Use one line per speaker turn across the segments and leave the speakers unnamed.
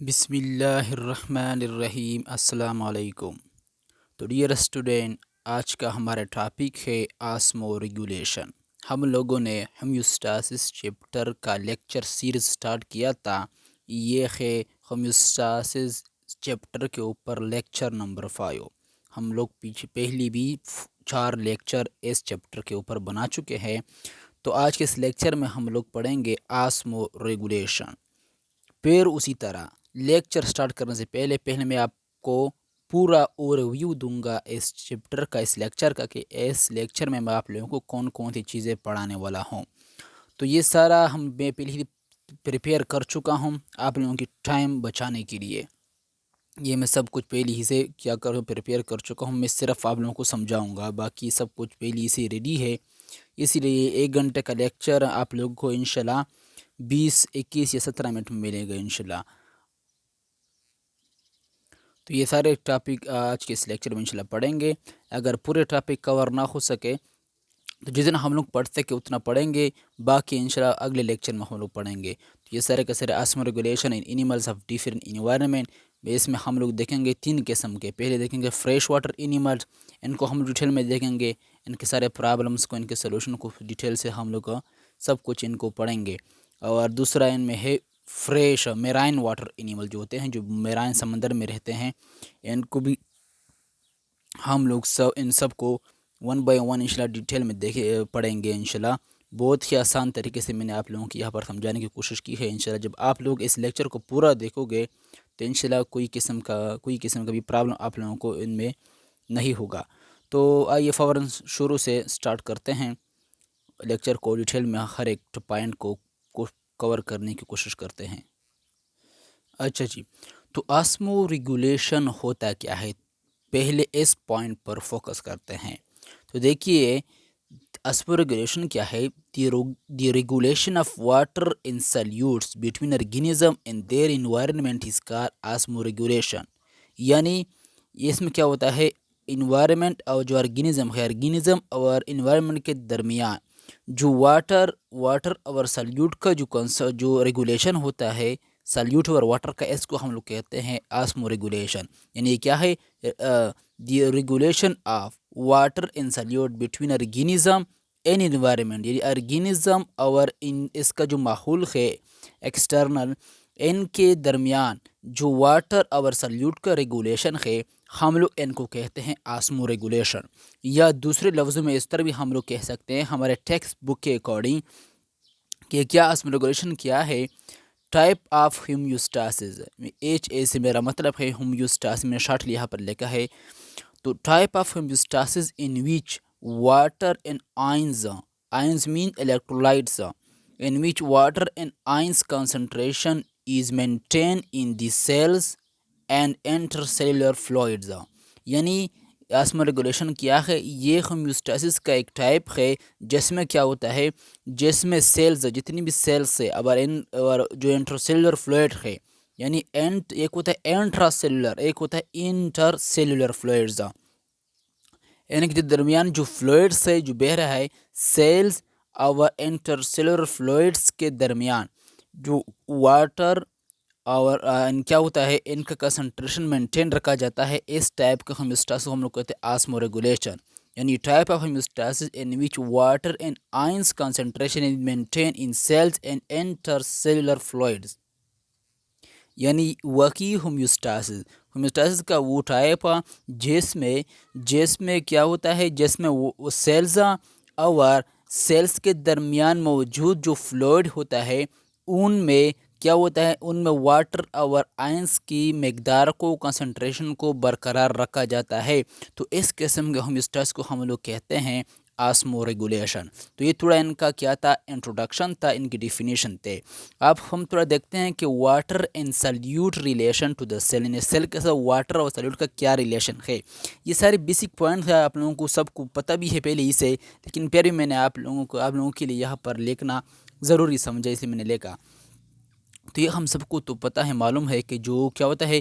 بسم اللہ الرحمن الرحیم۔ السلام علیکم۔ تو ڈیئر اسٹوڈنٹ، آج کا ہمارا ٹاپک ہے آسمو ریگولیشن۔ ہم لوگوں نے ہومیوسٹاسس چیپٹر کا لیکچر سیریز سٹارٹ کیا تھا۔ یہ ہے ہومیوسٹاسس چیپٹر کے اوپر لیکچر نمبر 5۔ ہم لوگ پہلی بھی 4 لیکچر اس چیپٹر کے اوپر بنا چکے ہیں۔ تو آج کے اس لیکچر میں ہم لوگ پڑھیں گے آسمو ریگولیشن۔ پھر اسی طرح لیکچر سٹارٹ کرنے سے پہلے میں آپ کو پورا اوورویو دوں گا اس چیپٹر کا، اس لیکچر کا، کہ اس لیکچر میں آپ لوگوں کو کون کون سی چیزیں پڑھانے والا ہوں۔ تو یہ سارا میں پہلے ہی پریپیئر کر چکا ہوں آپ لوگوں کی ٹائم بچانے کے لیے۔ یہ میں سب کچھ پہلے ہی سے کیا کروں پریپیئر کر چکا ہوں۔ میں صرف آپ لوگوں کو سمجھاؤں گا، باقی سب کچھ پہلے ہی سے ریڈی ہے۔ اسی لیے 1 گھنٹے کا لیکچر آپ لوگوں کو انشاءاللہ 20، 21 یا 17 منٹ میں ملے گا انشاءاللہ۔ تو یہ سارے ٹاپک آج کے اس لیکچر میں انشاءاللہ پڑھیں گے۔ اگر پورے ٹاپک کور نہ ہو سکے تو جتنا ہم لوگ پڑھ سکے اتنا پڑھیں گے، باقی انشاءاللہ اگلے لیکچر میں ہم لوگ پڑھیں گے۔ تو یہ سارے کے سارے osmoregulation in animals of different environment, اس میں ہم لوگ دیکھیں گے 3 قسم کے۔ پہلے دیکھیں گے فریش واٹر اینیملز، ان کو ہم ڈیٹیل میں دیکھیں گے، ان کے سارے پرابلمس کو، ان کے سلوشن کو ڈیٹیل سے ہم لوگ سب کچھ ان کو پڑھیں گے۔ اور دوسرا ان میں ہے فریش میرائن واٹر اینیمل، جو ہوتے ہیں جو میرائن سمندر میں رہتے ہیں، ان کو بھی ہم لوگ ان سب کو 1 بائی 1 انشاءاللہ ڈیٹیل میں پڑھیں گے انشاءاللہ۔ بہت ہی آسان طریقے سے میں نے آپ لوگوں کی یہاں پر سمجھانے کی کوشش کی ہے انشاءاللہ۔ جب آپ لوگ اس لیکچر کو پورا دیکھو گے تو انشاءاللہ کوئی قسم کا بھی پرابلم آپ لوگوں کو ان میں نہیں ہوگا۔ تو آئیے فوراً شروع سے سٹارٹ کرتے ہیں لیکچر کو، ڈیٹیل میں ہر ایک پوائنٹ کو کور کرنے کی کوشش کرتے ہیں۔ اچھا جی، تو آسمو ریگولیشن ہوتا کیا ہے، پہلے اس پوائنٹ پر فوکس کرتے ہیں۔ تو دیکھیے آسمو ریگولیشن کیا ہے، the regulation of water in solutes between organism and their environment is called osmoregulation. یعنی اس میں کیا ہوتا ہے، انوائرمنٹ اور جو آرگینزم اور انوائرمنٹ کے درمیان جو واٹر اور سلیوٹ کا جو ریگولیشن ہوتا ہے، سلیوٹ اور واٹر کا، اس کو ہم لوگ کہتے ہیں آسمو ریگولیشن۔ یعنی کیا ہے، the regulation of water in solute between organism and environment, یعنی آرگینزم اور اس کا جو ماحول ہے ایکسٹرنل، ان کے درمیان جو واٹر اور سلیوٹ کا ریگولیشن ہے، ہم لوگ ان کو کہتے ہیں آسمو ریگولیشن۔ یا دوسرے لفظوں میں اس طرح بھی ہم لوگ کہہ سکتے ہیں ہمارے ٹیکسٹ بک کے اکارڈنگ کہ کیا آسمو ریگولیشن کیا ہے، type of homeostasis. H A سے میرا مطلب ہے ہومیوسٹاسس، میں نے شارٹلی یہاں پر لکھا ہے۔ تو type of homeostasis in which water and ions main electrolytes, in which water and ions concentration is maintained in the cells and intercellular fluids۔ یعنی آسمو ریگولیشن کیا ہے، یہ ہومیوسٹاسس کا ایک ٹائپ ہے جس میں کیا ہوتا ہے، جس میں سیلز، جتنی بھی سیلز ہے اور جو انٹرسیلولر فلوئڈ ہے، یعنی ایک ہوتا ہے انٹرا سیلولر، ایک ہوتا ہے انٹر سیلولر فلوئڈز، ان کے درمیان جو فلوئڈس ہے جو بہہ رہا ہے سیلز اور انٹرسیلولر فلوئڈس کے درمیان، جو واٹر اور کیا ہوتا ہے، ان کا کنسنٹریشن مینٹین رکھا جاتا ہے۔ اس ٹائپ کا ہومیوسٹاسس ہم لوگ کہتے ہیں آسمو ریگولیشن۔ یعنی type of homeostasis in which water and ions concentration is maintain in cells and intercellular fluids. یعنی واقعی ہومیوسٹاسس کا وہ ٹائپ جس میں کیا ہوتا ہے، جس میں وہ سیلز اور سیلز کے درمیان موجود جو فلوئڈ ہوتا ہے، ان میں کیا ہوتا ہے، ان میں واٹر اور آئنس کی مقدار کو، کنسنٹریشن کو برقرار رکھا جاتا ہے۔ تو اس قسم کے ہومیوسٹاسس کو ہم لوگ کہتے ہیں آسمو ریگولیشن۔ تو یہ تھوڑا ان کا کیا تھا، انٹروڈکشن تھا، ان کی ڈیفینیشن تھے۔ اب ہم تھوڑا دیکھتے ہیں کہ water and solute relation to the cell, یعنی سیل کے ساتھ واٹر اور سلیوٹ کا کیا ریلیشن ہے۔ یہ سارے بیسک پوائنٹس ہیں، آپ لوگوں کو سب کو پتہ بھی ہے پہلے ہی سے، لیکن پھر بھی میں نے آپ لوگوں کے لیے یہاں پر لکھنا ضروری سمجھا، اس لیے میں نے لکھا۔ تو یہ ہم سب کو تو پتہ ہے، معلوم ہے کہ جو کیا ہوتا ہے،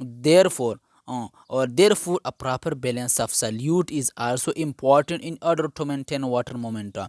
therefore a proper balance of solute is also important in order to maintain water momentum।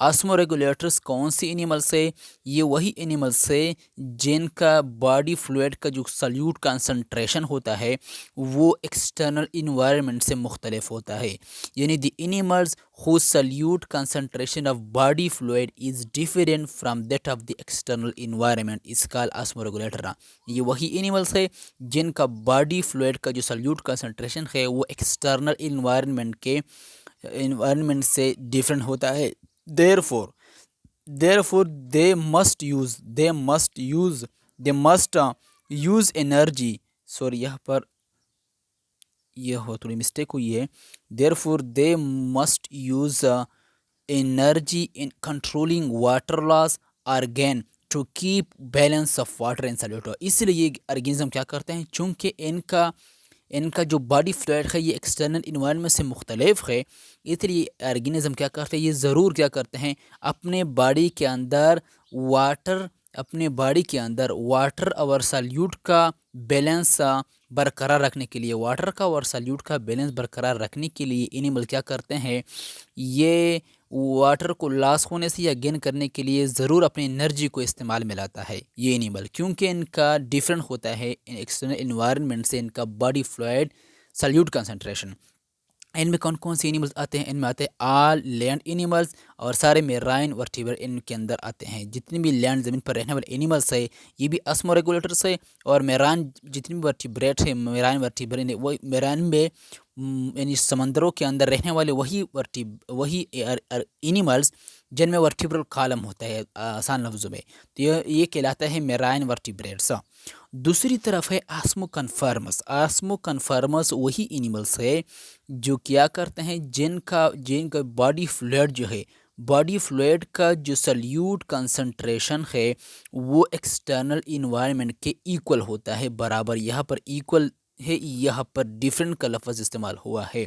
Osmoregulators کون سی اینیملس ہے؟ یہ وہی اینیملس ہے جن کا باڈی فلوئڈ کا جو سلیوٹ کنسنٹریشن ہوتا ہے وہ ایکسٹرنل انوائرمنٹ سے مختلف ہوتا ہے، یعنی the animals whose solute concentration of body fluid is different from that of the external environment is called osmoregulator۔ یہ وہی اینیملس ہے جن کا باڈی فلوئڈ کا جو سلیوٹ کنسنٹریشن ہے وہ ایکسٹرنل انوائرمنٹ سے ڈفرینٹ ہوتا ہے۔ therefore they must use energy، sorry یہاں پر یہ تھوڑی مسٹیک ہوئی ہے، therefore they must use energy in controlling water loss or gain to keep balance of water in solute۔ اس لیے یہ ارگینزم کیا کرتے ہیں، چونکہ ان کا جو باڈی فلوئڈ ہے یہ ایکسٹرنل انوائرمنٹ سے مختلف ہے، اس لیے ارگینزم کیا کرتے ہیں، یہ ضرور کیا کرتے ہیں اپنے باڈی کے اندر واٹر اور سلیوٹ کا بیلنس برقرار رکھنے کے لیے، واٹر کا اور سلیوٹ کا بیلنس برقرار رکھنے کے لیے اینیمل کیا کرتے ہیں، یہ واٹر کو لاس ہونے سے یا گین کرنے کے لیے ضرور اپنی انرجی کو استعمال میں لاتا ہے یہ اینیمل، کیونکہ ان کا ڈیفرنٹ ہوتا ہے ایکسٹرنل انوائرمنٹ سے ان کا باڈی فلوئڈ سلیوٹ کنسنٹریشن۔ ان میں کون کون سے اینیملز آتے ہیں؟ ان میں آتے ہیں آل لینڈ اینیملز اور سارے میرائن ورٹیبر ان کے اندر آتے ہیں۔ جتنی بھی لینڈ زمین پر رہنے والے اینیملس ہے یہ بھی اسمو ریگولیٹرس ہے، اور میرائن جتنی بھی ورٹیبریٹ ہے، میرائن ورٹیبر وہ میرائن میں یعنی سمندروں کے اندر رہنے والے وہی اینیملز جن میں ورٹیبرل کالم ہوتا ہے آسان لفظوں میں، تو یہ کہلاتا ہے میرائن ورٹیبریٹس۔ دوسری طرف ہے آسمو کنفرمس وہی اینیملس ہے جو کیا کرتے ہیں جن کا باڈی فلوئڈ جو ہے، باڈی فلوئڈ کا جو سلیوٹ کنسنٹریشن ہے وہ ایکسٹرنل انوائرمنٹ کے ایکول ہوتا ہے، برابر۔ یہاں پر ایکول ہے، یہاں پر ڈیفرنٹ کا لفظ استعمال ہوا ہے۔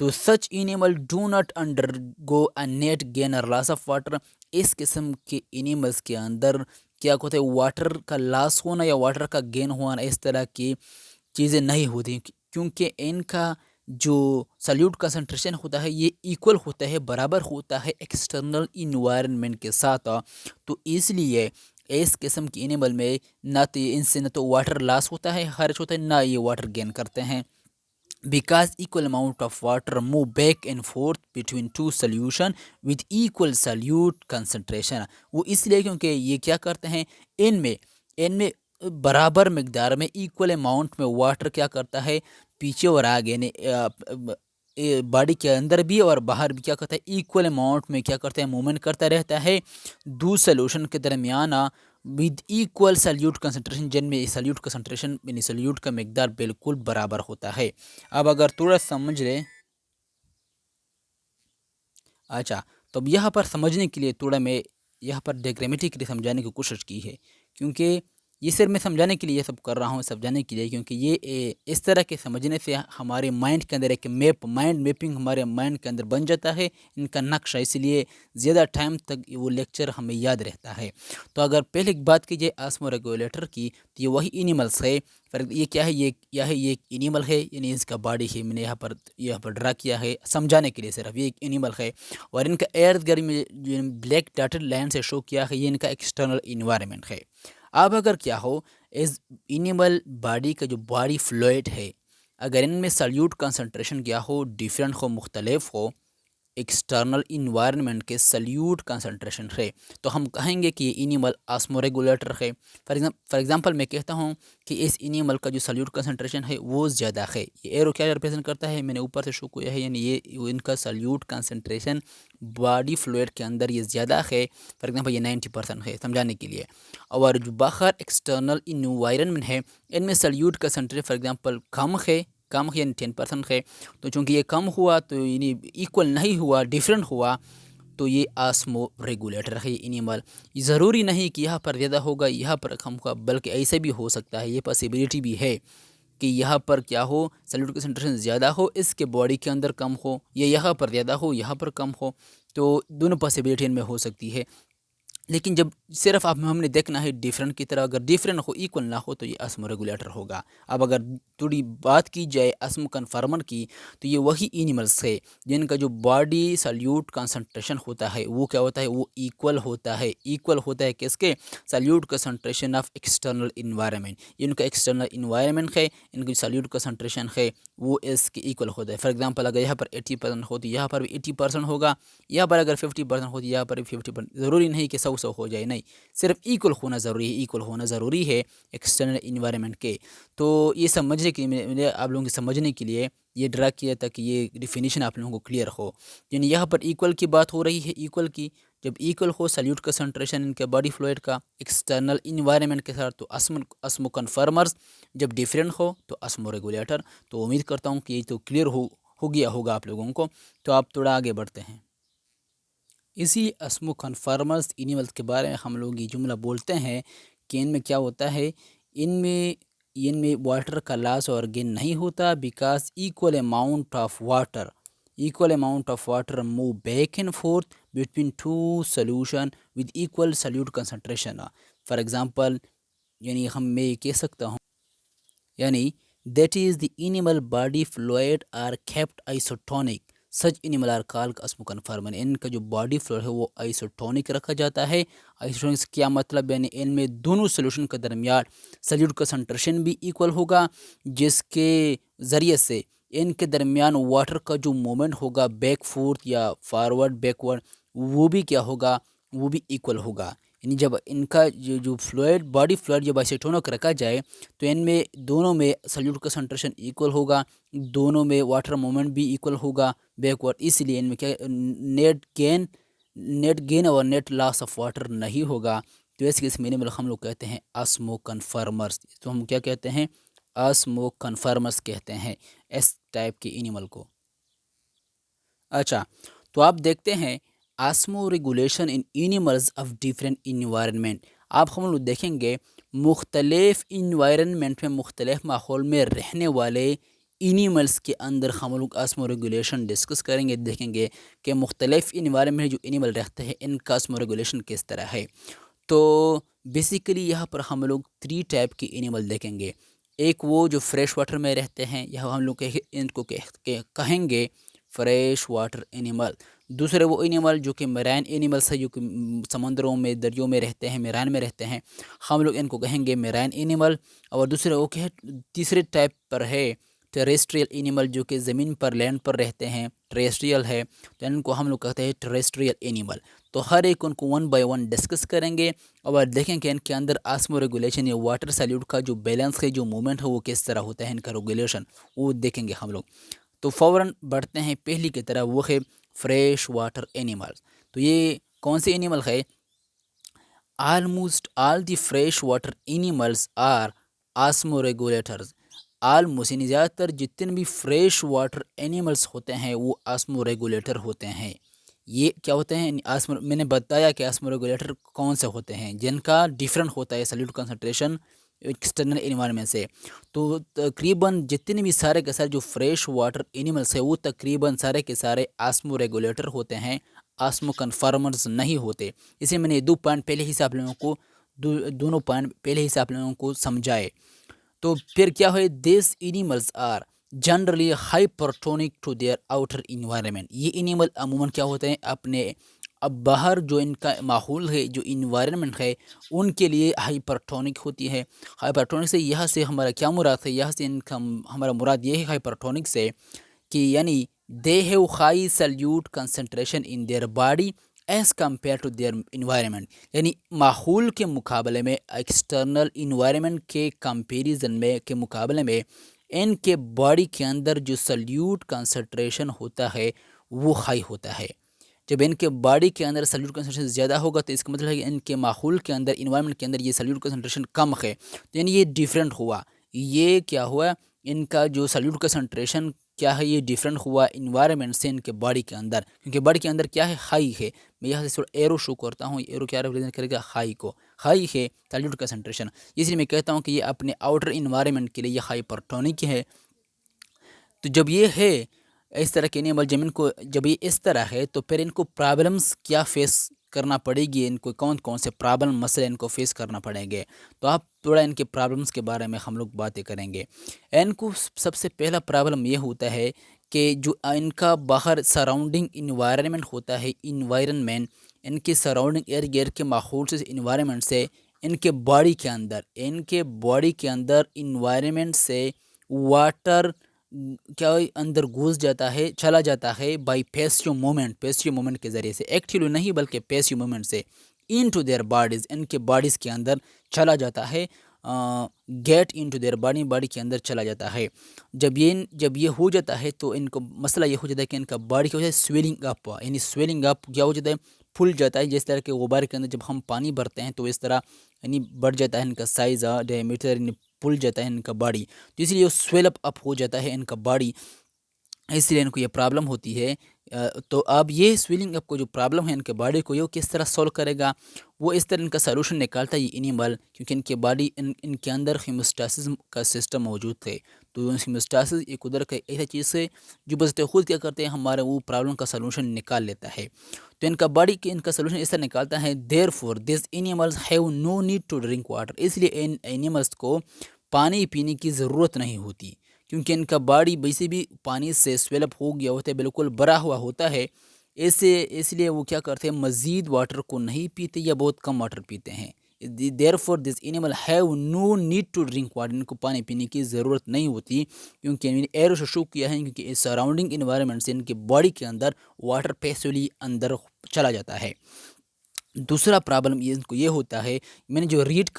تو such animal do not undergo a net gain اور لاس آف واٹر، اس قسم کے اینیملس کے اندر کیا ہوتا ہے، واٹر کا لاس ہونا یا واٹر کا گین ہونا اس طرح کی چیزیں نہیں ہوتی، کیونکہ ان کا جو سلیوٹ کنسنٹریشن ہوتا ہے یہ ایکول ہوتا ہے، برابر ہوتا ہے ایکسٹرنل انوائرمنٹ کے ساتھ۔ تو اس لیے اس قسم کی اینیمل میں ان سے نہ تو واٹر لاس ہوتا ہے، خارج ہوتا ہے، نہ یہ واٹر گین کرتے ہیں، because equal amount of water move back and forth between two solution with equal solute concentration۔ وہ اس لیے کیونکہ یہ کیا کرتے ہیں، ان میں برابر مقدار میں ایکول اماؤنٹ میں واٹر کیا کرتا ہے، پیچھے اور آگے باڈی کے اندر بھی اور باہر بھی کیا کرتا ہے، ایکول اماؤنٹ میں کیا کرتا ہے، موومنٹ کرتا رہتا ہے دو سلوشن کے درمیان ود ایکول سلیوٹ کنسنٹریشن، جن میں سلیوٹ کنسنٹریشن یعنی سلیوٹ کا مقدار بالکل برابر ہوتا ہے۔ اب اگر تھوڑا سمجھ لیں، اچھا تو اب یہاں پر سمجھنے کے لیے تھوڑا میں یہاں پر ڈیگرامیٹکلی سمجھانے کی کوشش کی ہے، کیونکہ یہ صرف میں سمجھانے کے لیے یہ سب کر رہا ہوں، سمجھانے کے لیے، کیونکہ یہ اس طرح کے سمجھنے سے ہمارے مائنڈ کے اندر ایک مائنڈ میپنگ ہمارے مائنڈ کے اندر بن جاتا ہے، ان کا نقشہ، اس لیے زیادہ ٹائم تک وہ لیکچر ہمیں یاد رہتا ہے۔ تو اگر پہلے ایک بات کیجیے آسمو ریگولیٹر کی، تو یہ وہی اینیملس ہے، یہ کیا ہے، یہ ایک اینیمل ہے، یعنی اس کا باڈی ہے، میں نے یہاں پر ڈرا کیا ہے سمجھانے کے لیے، صرف یہ ایک اینیمل ہے، اور ان کا ارد گرد میں جو بلیک ڈاٹڈ لائن سے شو کیا ہے یہ ان کا ایکسٹرنل انوائرمنٹ ہے۔ اب اگر کیا ہو، اس اینیمل باڈی کا جو باڈی فلوئڈ ہے اگر ان میں سلیوٹ کنسنٹریشن کیا ہو، ڈیفرنٹ ہو، مختلف ہو، ایکسٹرنل انوائرمنٹ کے سلیوٹ کنسنٹریشن ہے، تو ہم کہیں گے کہ یہ اینیمل آسمو ریگولیٹر ہے۔ فار ایگزامپل میں کہتا ہوں کہ اس اینیمل کا جو سلیوٹ کنسنٹریشن ہے وہ زیادہ ہے، یہ ایرو کیا ریپرزینٹ کرتا ہے، میں نے اوپر سے شو کیا ہے، یعنی یہ ان کا سلیوٹ کنسنٹریشن باڈی فلوئڈ کے اندر یہ زیادہ ہے، فار ایگزامپل یہ 90% ہے سمجھانے کے لیے، اور جو باہر ایکسٹرنل انوائرمنٹ ہے ان میں سلیوٹ کنسنٹریشن فار ایگزامپل کم ہے یعنی 10% ہے، تو چونکہ یہ کم ہوا تو یعنی ایکول نہیں ہوا، ڈیفرنٹ ہوا، تو یہ آسمو ریگولیٹر ہے اینیمل۔ یہ ضروری نہیں کہ یہاں پر زیادہ ہوگا یہاں پر کم ہوگا، بلکہ ایسے بھی ہو سکتا ہے، یہ پاسبلٹی بھی ہے کہ یہاں پر کیا ہو، سلیوٹ کنسنٹریشن زیادہ ہو اس کے باڈی کے اندر کم ہو، یا یہاں پر زیادہ ہو یہاں پر کم ہو، تو دونوں پاسبلٹی ان میں ہو سکتی ہے۔ لیکن جب صرف اب ہم نے دیکھنا ہے ڈیفرنٹ کی طرح، اگر ڈیفرنٹ ہو ایکول نہ ہو تو یہ اسمو ریگولیٹر ہوگا۔ اب اگر تھوڑی بات کی جائے اسمو کنفرمر کی تو یہ وہی اینیملس ہے جن کا جو باڈی سلیوٹ کنسنٹریشن ہوتا ہے وہ کیا ہوتا ہے، وہ ایکول ہوتا ہے۔ ایکول ہوتا ہے کس کے؟ Solute concentration of external environment. ان کا ایکسٹرنل انوائرمنٹ ہے، ان کی سلیوٹ کنسنٹریشن ہے، وہ اس کے ایکول ہوتا ہے۔ فار ایگزامپل اگر یہاں پر 80% ہو تو یہاں پر بھی 80% ہوگا، یہاں پر اگر 50% ہو تو یہاں پر بھی 50%۔ ضروری نہیں کہ 100 ہو جائے، نہیں، صرف ایکول ہونا ضروری ہے، ایکول ہونا ضروری ہے ایکسٹرنل انوائرمنٹ کے۔ تو یہ سمجھنے کے لیے میں آپ لوگوں کے سمجھنے کے لیے یہ ڈرا کیا تھا کہ یہ ڈیفینیشن آپ لوگوں کو کلیئر ہو۔ یعنی یہاں پر ایکول کی بات ہو رہی ہے، ایکول کی جب ایکول ہو سلیوٹ کنسنٹریشن ان کے باڈی فلوئڈ کا ایکسٹرنل انوائرمنٹ کے ساتھ تو اسمو کنفرمرز، جب ڈیفرنٹ ہو تو اسمو ریگولیٹر۔ تو امید کرتا ہوں کہ یہ تو کلیئر ہو گیا ہوگا آپ لوگوں کو۔ تو آپ تھوڑا آگے بڑھتے ہیں۔ اسی اسمو کنفرمرز اینیملز کے بارے میں ہم لوگ یہ جملہ بولتے ہیں کہ ان میں کیا ہوتا ہے، ان میں واٹر کا لاس اور گین نہیں ہوتا، because equal amount of water move back and forth between two solution with equal solute concentration. For example یعنی میں یہ کہہ سکتا ہوں، یعنی that is the animal body fluid are kept isotonic, such animal are called osmoconformer. ان کا جو باڈی فلوئڈ ہے وہ آئسوٹونک رکھا جاتا ہے۔ آئسوٹونک سے کیا مطلب؟ یعنی ان میں دونوں سولوشن کے درمیان سلیوٹ کنسنٹریشن بھی ایکول ہوگا، جس کے ذریعے سے ان کے درمیان واٹر کا جو مومنٹ ہوگا بیک فورتھ یا فارورڈ بیکورڈ، وہ بھی کیا ہوگا، وہ بھی ایکول ہوگا۔ یعنی جب ان کا جو فلوئڈ باڈی فلوئڈ جب آئسوٹونک رکھا جائے تو ان میں دونوں میں سلیوٹ کنسنٹریشن ایکول ہوگا، دونوں میں واٹر مومنٹ بھی ایکول ہوگا بیکورڈ، اس لیے ان میں کیا نیٹ گین اور نیٹ لاس آف واٹر نہیں ہوگا۔ تو اس کس میں ہم لوگ کہتے ہیں اسمو کنفرمرز۔ تو ہم کیا کہتے ہیں؟ اسمو کنفرمرز کہتے ہیں اس ٹائپ کے اینیمل کو۔ اچھا، تو آپ دیکھتے ہیں osmoregulation in animals of different environment. آپ ہم لوگ دیکھیں گے مختلف انوائرمنٹ میں، مختلف ماحول میں رہنے والے اینیملز کے اندر ہم لوگ آسمو ریگولیشن ڈسکس کریں گے، دیکھیں گے کہ مختلف انوائرمنٹ میں جو اینیمل رہتے ہیں ان کا آسمو ریگولیشن کس طرح ہے۔ تو بیسیکلی یہاں پر ہم لوگ 3 ٹائپ کے اینیمل دیکھیں گے۔ ایک وہ جو فریش واٹر میں رہتے ہیں، یہاں ہم لوگ ان کو کہیں گے فریش واٹر اینیمل۔ دوسرے وہ اینیمل جو کہ میرین اینیملس ہے، جو کہ سمندروں میں، دریوں میں رہتے ہیں، میرین میں رہتے ہیں، ہم لوگ ان کو کہیں گے میرین اینیمل۔ اور دوسرے وہ کہ تیسرے ٹائپ پر ہے ٹیریسٹریل اینیمل، جو کہ زمین پر، لینڈ پر رہتے ہیں، ٹیریسٹریل ہے، تو ان کو ہم لوگ کہتے ہیں ٹیریسٹریل اینیمل۔ تو ہر ایک ان کو 1 بائی 1 ڈسکس کریں گے اور دیکھیں کہ ان کے اندر آسمو ریگولیشن یا واٹر سلیوٹ کا جو بیلنس ہے، جو مومنٹ ہے، وہ کس طرح ہوتا ہے، ان کا ریگولیشن وہ دیکھیں گے ہم لوگ۔ تو فوراً بڑھتے ہیں پہلی کی طرح، وہ ہے فریش واٹر اینیمل۔ تو یہ کون سے اینیمل ہے؟ Almost all the fresh water animals are osmoregulators. Almost یعنی زیادہ تر جتنے بھی فریش واٹر اینیملز ہوتے ہیں وہ آسمو ریگولیٹر ہوتے ہیں۔ یہ کیا ہوتے ہیں؟ میں نے بتایا کہ آسمو ریگولیٹر کون سے ہوتے ہیں جن کا ڈیفرنٹ ہوتا ہے سلیوٹ کنسنٹریشن ایکسٹرنل انوائرمنٹ سے۔ تو تقریباً جتنے بھی سارے کے سارے جو فریش واٹر اینیملس ہیں وہ تقریباً سارے کے سارے آسمو ریگولیٹر ہوتے ہیں، آسمو کنفرمرز نہیں ہوتے۔ اسے میں نے 2 پوائنٹ پہلے ہی سے آپ لوگوں کو دونوں پوائنٹ پہلے ہی سے آپ لوگوں کو سمجھائے۔ تو پھر کیا ہوئے؟ These animals are generally hypertonic to their outer environment. یہ اینیمل عموماً کیا ہوتے ہیں؟ اپنے اب باہر جو ان کا ماحول ہے، جو انوائرمنٹ ہے، ان کے لیے ہائپرٹونک ہوتی ہے۔ ہائپرٹونک سے یہاں سے ہمارا کیا مراد ہے؟ یہاں سے ان کا ہمارا مراد یہ ہے ہائپرٹونک سے کہ یعنی they have high solute concentration in their body as compare to their environment. یعنی ماحول کے مقابلے میں، ایکسٹرنل انوائرمنٹ کے کمپیریزن میں، کے مقابلے میں ان کے باڈی کے اندر جو سلیوٹ کنسنٹریشن ہوتا ہے وہ ہائی ہوتا ہے۔ جب ان کے باڈی کے اندر سلیوٹ کنسنٹریشن زیادہ ہوگا تو اس کا مطلب ہے کہ ان کے ماحول کے اندر، انوائرمنٹ کے اندر یہ سلیوٹ کنسنٹریشن کم ہے، تو یعنی یہ ڈیفرنٹ ہوا۔ یہ کیا ہوا؟ ان کا جو سلیوٹ کنسنٹریشن کیا ہے، یہ ڈیفرنٹ ہوا انوائرمنٹ سے ان کے باڈی کے اندر، کیونکہ باڈی کے اندر کیا ہے؟ ہائی ہے۔ میں یہاں سے ایرو شو کرتا ہوں، ایرو کیا ریپرزینٹ کرے گا؟ ہائی کو، ہائی ہے سلیوٹ کنسنٹریشن، اس لیے میں کہتا ہوں کہ یہ اپنے آؤٹر انوائرمنٹ کے لیے یہ ہائپرٹونک ہے۔ تو جب یہ ہے اس طرح کے اینیمل، جب یہ اس طرح ہے تو پھر ان کو پرابلمس کیا فیس کرنا پڑے گی، ان کو کون کون سے پرابلم مسئلے ان کو فیس کرنا پڑیں گے. تو آپ تھوڑا ان کے پرابلمس کے بارے میں ہم لوگ باتیں کریں گے. ان کو سب سے پہلا پرابلم یہ ہوتا ہے کہ جو ان کا باہر سراؤنڈنگ انوائرمنٹ ہوتا ہے، انوائرمنٹ ان کے سراؤنڈنگ ارد گرد کے ماحول سے، انوائرمنٹ سے، ان کے باڈی کے اندر انوائرمنٹ سے واٹر کیا اندر گھس جاتا ہے، چلا جاتا ہے بائی پیسیو مومنٹ کے ذریعے سے، ایکٹیولی نہیں بلکہ پیسیو مومنٹ سے انٹو دیئر باڈیز، ان کے باڈیز کے اندر چلا جاتا ہے، گیٹ انٹو دیئر باڈی کے اندر چلا جاتا ہے. جب یہ ہو جاتا ہے تو ان کو مسئلہ یہ ہو جاتا ہے کہ ان کا باڈی کیا ہو جاتا ہے، سویلنگ اپ، یعنی سویلنگ اپ کیا ہو جاتا ہے، پھول جاتا ہے. جس طرح کے غبار کے اندر جب ہم پانی بھرتے ہیں تو اس طرح یعنی بڑھ جاتا ہے ان کا سائز، ڈائی میٹر، یعنی پھول جاتا ہے ان کا باڈی. تو اس لیے وہ سویل اپ ہو جاتا ہے ان کا باڈی، اس لیے ان کو یہ پرابلم ہوتی ہے. تو اب یہ سویلنگ اپ کو جو پرابلم ہے ان کے باڈی کو، یہ کس طرح سولو کرے گا؟ وہ اس طرح ان کا سلوشن نکالتا ہے یہ اینیمل، کیونکہ ان کے باڈی ان کے اندر ہیموسٹاسس کا سسٹم موجود ہے. تو ہیموسٹاسس ایک قدرت کا ایسا چیز ہے جو بذات خود کیا کرتے ہیں، ہمارے وہ پرابلم کا سلوشن نکال لیتا ہے. تو ان کا باڈی ان کا سلوشن اس طرح نکالتا ہے. Therefore these animals have no need to drink water, اس لیے ان اینیملس کو پانی پینے کی ضرورت نہیں ہوتی، کیونکہ ان کا باڈی ویسے بھی پانی سے سویلپ ہو گیا ہوتا ہے، بالکل بھرا ہوا ہوتا ہے. اس لیے وہ کیا کرتے ہیں، مزید واٹر کو نہیں پیتے یا بہت کم واٹر پیتے ہیں. Therefore this animal have no need to drink water, ان کو پانی پینے کی ضرورت نہیں ہوتی، کیونکہ میں نے ایرو سے شو کیا ہے، کیونکہ اس سراؤنڈنگ انوائرمنٹ سے ان کے باڈی کے اندر واٹر پیسولی اندر چلا جاتا ہے. دوسرا پرابلم ان کو یہ ہوتا ہے، میں نے جو ریڈ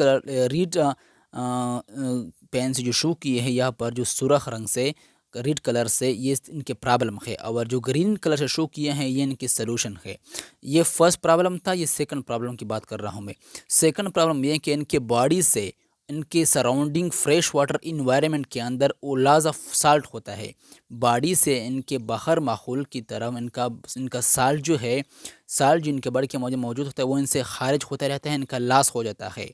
پین سے جو شو کیے ہیں یہاں پر، جو سرخ رنگ سے ریڈ کلر سے، یہ ان کے پرابلم ہے، اور جو گرین کلر سے شو کیے ہیں یہ ان کے سلوشن ہے. یہ فرسٹ پرابلم تھا. یہ سیکنڈ پرابلم کی بات کر رہا ہوں میں. سیکنڈ پرابلم یہ ہے کہ ان کے باڈی سے، ان کے سراؤنڈنگ فریش واٹر انوائرمنٹ کے اندر وہ لاز آف سالٹ ہوتا ہے. باڈی سے ان کے باہر ماحول کی طرف ان کا سالٹ جو ہے، سالٹ جو ان کے باڈی کے موجود ہوتا ہے، وہ ان سے خارج ہوتا رہتا ہے، ان کا لاس ہو جاتا ہے.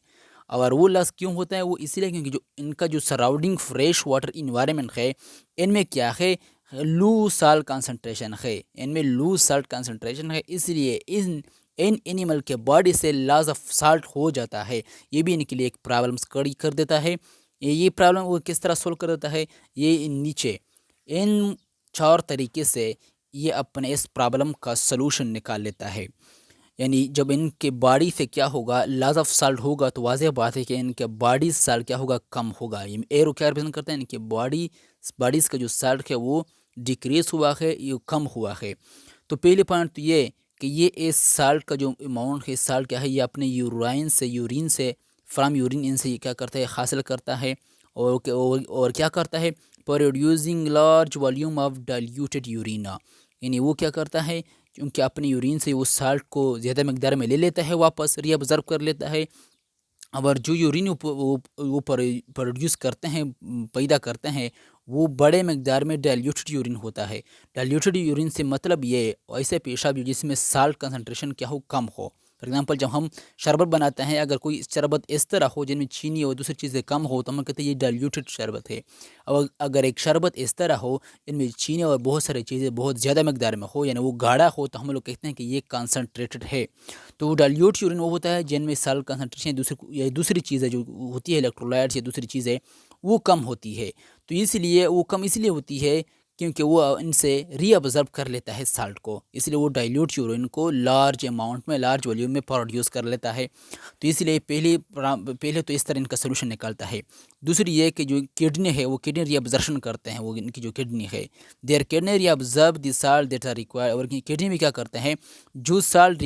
اور وہ لاس کیوں ہوتا ہے؟ وہ اس لیے کیونکہ جو ان کا جو سراؤنڈنگ فریش واٹر انوائرمنٹ ہے، ان میں کیا ہے، لو سالٹ کانسنٹریشن ہے، ان میں لو سالٹ کانسنٹریشن ہے. اس لیے ان اینیمل کے باڈی سے لاز آف سالٹ ہو جاتا ہے. یہ بھی ان کے لیے ایک پرابلمس کڑی کر دیتا ہے. یہ پرابلم وہ کس طرح سولو کر دیتا ہے؟ یہ نیچے ان 4 طریقے سے یہ اپنے اس پرابلم کا سلوشن نکال لیتا ہے. یعنی جب ان کے باڈی سے کیا ہوگا، لاز آف سالٹ ہوگا، تو واضح بات ہے کہ ان کے باڈی سالٹ کیا ہوگا، کم ہوگا. یہ ایرو کیا ریپرزینٹ کرتا ہے، ان کے باڈیز کا جو سالٹ ہے وہ ڈیکریز ہوا ہے، یہ کم ہوا ہے. تو پہلی پوائنٹ تو یہ کہ یہ اس سالٹ کا جو اماؤنٹ ہے، سالٹ کیا ہے، یہ اپنے یورین سے فرام یورین ان سے یہ کیا کرتا ہے، حاصل کرتا ہے. اور کیا کرتا ہے، پروڈیوسنگ لارج والیوم آف ڈائلیوٹڈ یورینا، یعنی وہ کیا کرتا ہے، کیونکہ اپنے یورین سے وہ سالٹ کو زیادہ مقدار میں لے لیتا ہے، واپس ری ابزرو کر لیتا ہے. اور جو یورین وہ پروڈیوس کرتے ہیں، پیدا کرتے ہیں، وہ بڑے مقدار میں ڈائلیوٹڈ یورین ہوتا ہے. ڈائلیوٹڈ یورین سے مطلب یہ ایسے پیشاب جس میں سالٹ کنسنٹریشن کیا ہو، کم ہو. فار ایگزامپل جب ہم شربت بناتے ہیں، اگر کوئی شربت اس طرح ہو جن میں چینی اور دوسری چیزیں کم ہو، تو ہم کہتے ہیں یہ ڈائلیوٹڈ شربت ہے. اور اگر ایک شربت اس طرح ہو ان میں چینی اور بہت ساری چیزیں بہت زیادہ مقدار میں ہو، یعنی وہ گاڑھا ہو، تو ہم لوگ کہتے ہیں کہ یہ کنسنٹریٹڈ ہے. تو ڈائلیوٹ یورین وہ ہوتا ہے جن میں سالٹ کنسنٹریشن دوسری چیزیں جو ہوتی ہے، الیکٹرولائٹس یا دوسری چیزیں، وہ کم ہوتی ہے. تو اس لیے وہ کم اس لیے ہوتی ہے کیونکہ وہ ان سے ری ابزرو کر لیتا ہے سالٹ کو، اس لیے وہ ڈائلیوٹ یورین کو لارج اماؤنٹ میں، لارج والیوم میں پروڈیوس کر لیتا ہے. تو اس لیے پہلے تو اس طرح ان کا سلوشن نکالتا ہے. دوسری یہ کہ جو کڈنی ہے، وہ کڈنی ری ابزرشن کرتے ہیں، وہ ان کی جو کڈنی ہے، their kidney reabsorb the salt that are require, اور کڈنی بھی کیا کرتے ہیں، جو سالٹ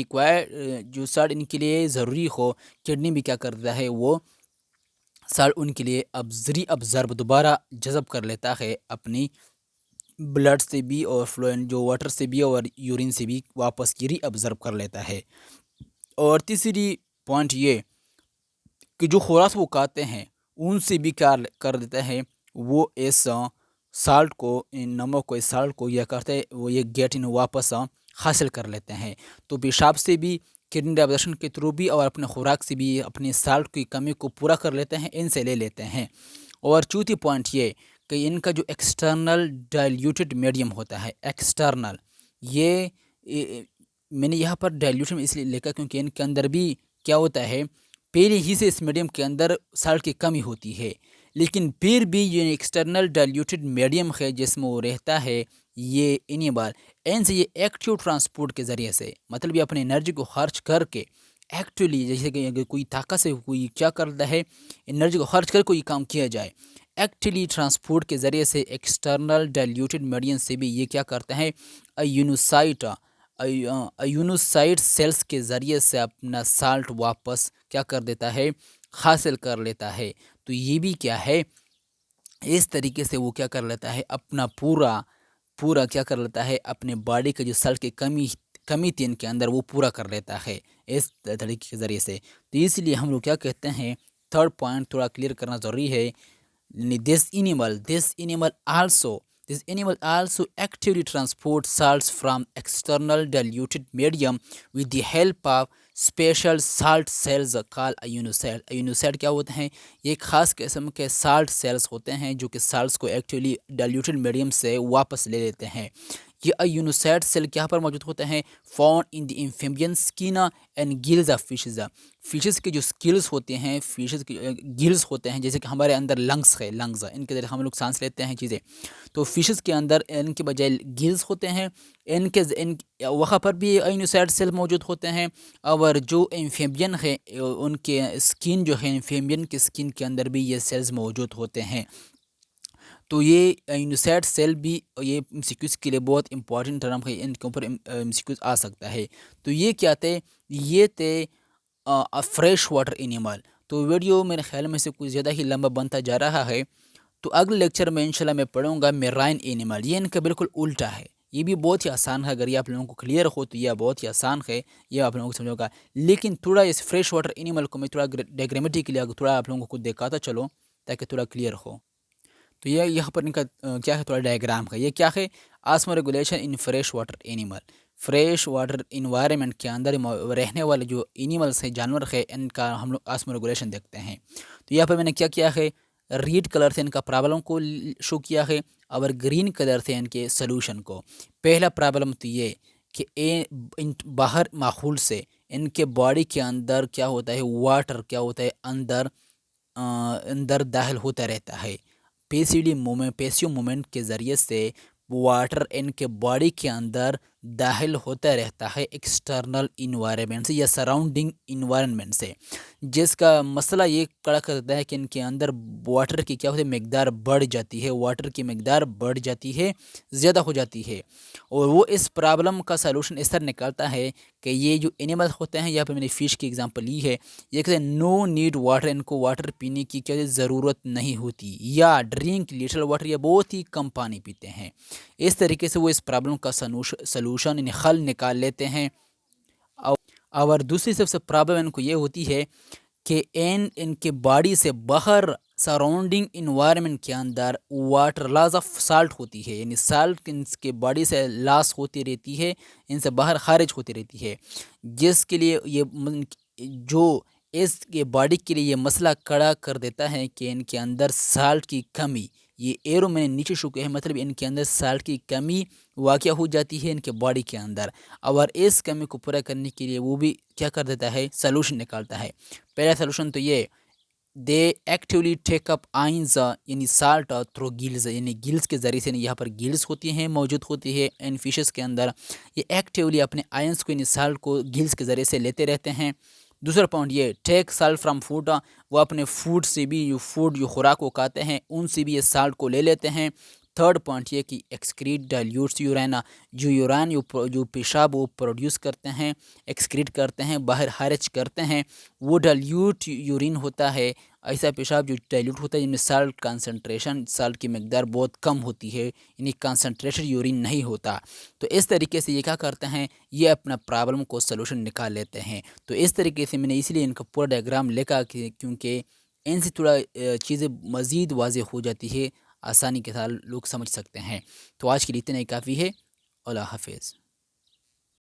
ان کے لیے ضروری ہو، کڈنی بھی کیا کرتا ہے، وہ سالٹ ان کے لیے ری ابزرو دوبارہ جذب کر لیتا ہے، اپنی بلڈ سے بھی اور فلوئن جو واٹر سے بھی اور یورین سے بھی واپس کی ری ابزرو کر لیتا ہے. اور تیسری پوائنٹ یہ کہ جو خوراک وہ کھاتے ہیں ان سے بھی کیا کر دیتا ہے، وہ اس سالٹ کو، نمک کو، اس سالٹ کو یہ کرتے ہیں، وہ یہ گیٹ ان واپس حاصل کر لیتے ہیں. تو پیشاب سے بھی، کڈنی ڈائبریشن کے تھرو بھی، اور اپنے خوراک سے بھی اپنے سالٹ کی کمی کو پورا کر لیتے ہیں، ان سے لے لیتے ہیں. اور چوتھی پوائنٹ یہ کہ ان کا جو ایکسٹرنل ڈائلیوٹڈ میڈیم ہوتا ہے، ایکسٹرنل، یہ میں نے یہاں پر ڈائلیوشن اس لیے لکھا کیونکہ ان کے اندر بھی کیا ہوتا ہے، پہلے ہی سے اس میڈیم کے اندر سالٹ کی کمی ہوتی ہے، لیکن پھر بھی یہ ایکسٹرنل ڈائلیوٹڈ میڈیم ہے جس میں وہ رہتا ہے یہ انیبل این سے یہ ایکٹیو ٹرانسپورٹ کے ذریعے سے، مطلب یہ اپنے انرجی کو خرچ کر کے ایکچولی، جیسے کہ اگر کوئی طاقت سے کوئی کیا کرتا ہے، انرجی کو خرچ کر کوئی کام کیا جائے، ایکٹیولی ٹرانسپورٹ کے ذریعے سے ایکسٹرنل ڈائلیوٹڈ میڈیم سے بھی یہ کیا کرتا ہے، ایونوسائٹ سیلز کے ذریعے سے اپنا سالٹ واپس کیا کر دیتا ہے، حاصل کر لیتا ہے۔ تو یہ بھی کیا ہے، اس طریقے سے وہ کیا کر لیتا ہے، اپنا پورا کیا کر لیتا ہے، اپنے باڈی کا جو سالٹ کی کمی تھی ان کے اندر وہ پورا کر لیتا ہے اس طریقے کے ذریعے سے۔ تو اس لیے ہم لوگ کیا کہتے ہیں، تھرڈ پوائنٹ تھوڑا کلیئر کرنا ضروری ہے، this animal also actively transports salts from external diluted medium with the help of special salt cells called ionocyte۔ ionocyte کیا ہوتے ہیں، یہ ایک خاص قسم کے سالٹ سیلز ہوتے ہیں جو کہ سالٹس کو ایکچولی ڈائلیوٹڈ میڈیم سے واپس لے لیتے ہیں۔ یہ ایونوسائٹ سیل کہاں پر موجود ہوتے ہیں، found in the amphibian skin and gills of fishes. Fishes کے جو اسکلز ہوتے ہیں، فشز کے گلز ہوتے ہیں، جیسے کہ ہمارے اندر لنگس ان کے ذریعے ہم لوگ سانس لیتے ہیں چیزیں، تو فشز کے اندر ان کے بجائے گلز ہوتے ہیں، وہاں پر بھی ایونوسائٹ سیل موجود ہوتے ہیں، اور جو ایمفیبین ہے ان کے اسکن جو ہے، ایمفیبین کی اسکن کے اندر بھی یہ سیلز موجود ہوتے ہیں۔ تو یہ ایونوسائٹ سیل بھی یہ MCQs کے لیے بہت امپورٹنٹ ٹرم ہے، ان کے اوپر MCQs آ سکتا ہے۔ تو یہ کیا تھے، یہ تھے فریش واٹر اینیمل۔ تو ویڈیو میرے خیال میں سے کچھ زیادہ ہی لمبا بنتا جا رہا ہے، تو اگلے لیکچر میں انشاءاللہ میں پڑھوں گا میرائن اینیمل۔ یہ ان کا بالکل الٹا ہے، یہ بھی بہت ہی آسان ہے، اگر یہ آپ لوگوں کو کلیئر ہو تو یہ بہت ہی آسان ہے، یہ آپ لوگوں کو سمجھو گا، لیکن تھوڑا اس فریش واٹر اینیمل کو میں تھوڑا ڈائگرامیٹکلی تھوڑا آپ لوگوں کو دکھاتا چلو تاکہ تھوڑا کلیئر ہو۔ تو یہ یہاں پر ان کا کیا ہے، تھوڑا ڈائیگرام کا، یہ کیا ہے، osmoregulation in fresh water animal. Fresh water environment کے اندر رہنے والے جو اینیملس ہیں، جانور ہے، ان کا ہم لوگ آسمو ریگولیشن دیکھتے ہیں۔ تو یہاں پر میں نے کیا ہے، ریڈ کلر سے ان کا پرابلم کو شو کیا ہے، اور گرین کلر سے ان کے سلوشن کو۔ پہلا پرابلم تو یہ کہ باہر ماحول سے ان کے باڈی کے اندر کیا ہوتا ہے، واٹر کیا ہوتا ہے، اندر داخل ہوتا رہتا ہے، پیسیو مومنٹ کے ذریعے سے واٹر ان کے باڈی کے اندر داخل ہوتا رہتا ہے ایکسٹرنل انوائرمنٹ سے یا سراؤنڈنگ انوائرمنٹ سے، جس کا مسئلہ یہ کڑا کرتا ہے کہ ان کے اندر واٹر کی کیا ہوتی ہے، مقدار بڑھ جاتی ہے، واٹر کی مقدار بڑھ جاتی ہے، زیادہ ہو جاتی ہے، اور وہ اس پرابلم کا سلوشن اس طرح نکالتا ہے کہ یہ جو اینیمل ہوتے ہیں، یہاں پہ میں نے فش کی اگزامپل لی ہے، یہ کہتے ہیں نو نیڈ واٹر، ان کو واٹر پینے کی کیا ضرورت نہیں ہوتی، یا ڈرنک لٹل واٹر، یا بہت ہی کم پانی پیتے ہیں۔ اس طریقے سے وہ اس پرابلم کا سلوشن یعنی حل نکال لیتے ہیں۔ اور دوسری سب سے پرابلم ان کو یہ ہوتی ہے کہ ان کے باڈی سے باہر سراؤنڈنگ انوائرمنٹ کے اندر واٹر لاس آف سالٹ ہوتی ہے، یعنی سالٹ ان کے باڈی سے لاس ہوتی رہتی ہے، ان سے باہر خارج ہوتی رہتی ہے، جس کے لیے یہ جو اس کے باڈی کے لیے یہ مسئلہ کڑا کر دیتا ہے کہ ان کے اندر سالٹ کی کمی، یہ ایرو میں نے نیچے شکے ہے، مطلب ان کے اندر سالٹ کی کمی واقع ہو جاتی ہے ان کے باڈی کے اندر، اور اس کمی کو پورا کرنے کے لیے وہ بھی کیا کر دیتا ہے، سلوشن نکالتا ہے۔ پہلا سلوشن تو یہ، دے ایکٹیولی ٹیک اپ آئنز یعنی سالٹ تھرو گلز، یعنی گلز کے ذریعے سے، یہاں پر گلز ہوتی ہیں، موجود ہوتی ہے ان فشز کے اندر، یہ ایکٹیولی اپنے آئنز کو یعنی سالٹ کو گلز کے ذریعے سے لیتے رہتے ہیں۔ دوسرا پوائنٹ یہ، ٹیک سالٹ فرام فوڈ، وہ اپنے فوڈ سے بھی، جو خوراک کو کھاتے ہیں ان سے بھی یہ سالٹ کو لے لیتے ہیں۔ تھرڈ پوائنٹ یہ کہ ایکسکریٹ ڈائلیوٹس یورین، جو یورین جو پیشاب وہ پروڈیوس کرتے ہیں، ایکسکریٹ کرتے ہیں، باہر خارج کرتے ہیں، وہ ڈائلیوٹ یورین ہوتا ہے، ایسا پیشاب جو ڈائلیوٹ ہوتا ہے جن میں سالٹ کنسنٹریشن، سالٹ کی مقدار بہت کم ہوتی ہے، یعنی کنسنٹریشن یورین نہیں ہوتا۔ تو اس طریقے سے یہ کیا کرتے ہیں، یہ اپنا پرابلم کو سلوشن نکال لیتے ہیں۔ تو اس طریقے سے میں نے اس لیے ان کا پورا ڈائیگرام لکھا کیونکہ ان سے تھوڑا چیزیں مزید واضح ہو جاتی ہے، آسانی کے ساتھ لوگ سمجھ سکتے ہیں۔ تو آج کے لیے اتنا ہی کافی ہے۔ اللہ حافظ۔